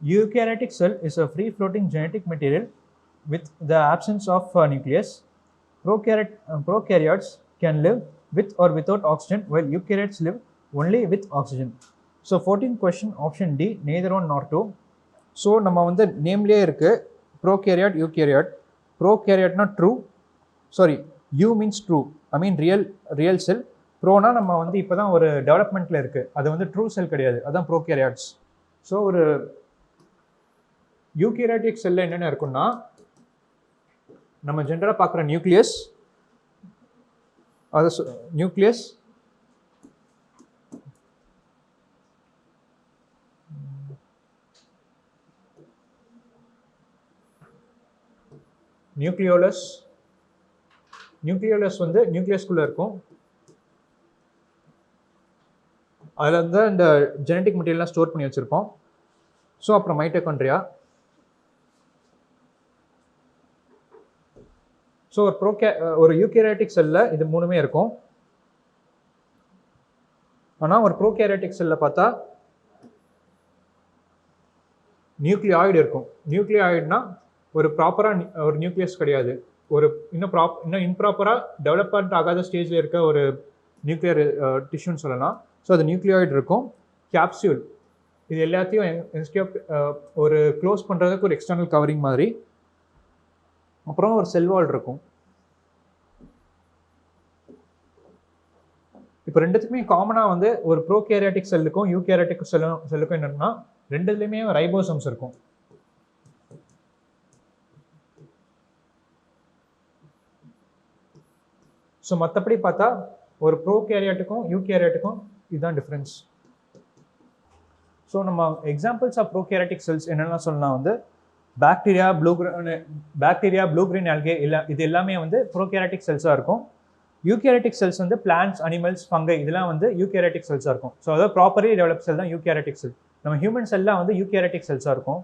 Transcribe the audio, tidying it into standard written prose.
Eukaryotic cell is a free-floating genetic material with the absence of nucleus. Prokaryotes can live with or without oxygen, while eukaryotes live only with oxygen. So 14th question, option D, neither one nor two. So நம்ம வந்து நேம்லேயே இருக்குது prokaryote eukaryote. ப்ரோகேரியாட்னா true, sorry you means true, I mean real cell. ப்ரோனா நம்ம வந்து இப்போ தான் ஒரு டெவலப்மெண்ட்டில் இருக்குது, அது வந்து ட்ரூ செல் கிடையாது, அதுதான் ப்ரோகேரியாட்ஸ். ஸோ ஒரு யூகேரியாட்டிக் செல்லில் என்னென்ன இருக்குன்னா, நம்ம ஜென்ரலாக பார்க்குற நியூக்ளியஸ், அது நியூக்ளியஸ், நியூக்ளியோலஸ் வந்து நியூக்ளியஸ்குள்ளே இருக்கும், அதில் வந்து இந்த ஜெனட்டிக் மெட்டீரியல்லாம் ஸ்டோர் பண்ணி வச்சுருப்போம். ஸோ அப்புறம் மைட்டோகாண்ட்ரியா. ஸோ ஒரு யூகேரியாட்டிக் செல்லில் இது மூணுமே இருக்கும். ஆனால் ஒரு ப்ரோகேரியாட்டிக் செல்லில் பார்த்தா நியூக்ளியாய்டு இருக்கும். நியூக்ளியாய்டுனா ஒரு ப்ராப்பராக ஒரு நியூக்ளியஸ் கிடையாது, ஒரு இன்னும் இம்ப்ராப்பராக டெவலப்மெண்ட் ஆகாத ஸ்டேஜில் இருக்க ஒரு நியூக்ளியர் டிஷ்யூன்னு சொல்லலாம். ஸோ அது நியூக்ளியாய்டு இருக்கும். கேப்சியூல், இது எல்லாத்தையும் ஒரு க்ளோஸ் பண்ணுறதுக்கு ஒரு எக்ஸ்டர்னல் கவரிங் மாதிரி. அப்புறம் ஒரு செல் வால் இருக்கும். இப்போ ரெண்டுத்துக்குமே காமனாக வந்து ஒரு ப்ரோகேரியாட்டிக் செல்லுக்கும் யூகேரியாட்டிக் செல்லுக்கும் என்னென்னா, ரெண்டுத்துலேயுமே ரைபோசம்ஸ் இருக்கும். ஸோ மற்றபடி பார்த்தா ஒரு ப்ரோகேரியாட்டுக்கும் யூகேரியாட்டுக்கும் இதுதான் டிஃப்ரென்ஸ். ஸோ நம்ம எக்ஸாம்பிள்ஸ் ஆஃப் ப்ரோகேரியாட்டிக் செல்ஸ் என்னெல்லாம் சொல்லலாம் வந்து பாக்டீரியா, ப்ளூ கிரீன் ஆல்கே இது எல்லாமே வந்து ப்ரோகேரியாட்டிக் செல்ஸாக இருக்கும். யூகேரியாட்டிக் செல்ஸ் வந்து பிளான்ட்ஸ், அனிமல்ஸ், ஃபங்கை இதெல்லாம் வந்து யூகேரியாட்டிக் செல்ஸாக இருக்கும். ஸோ அதாவது ப்ராப்பர்லி டெவலப் செல் தான் யூகேரியாட்டிக் செல். நம்ம ஹியூமன் செல்லாம் வந்து யூகேரியாட்டிக் செல்ஸாக இருக்கும்.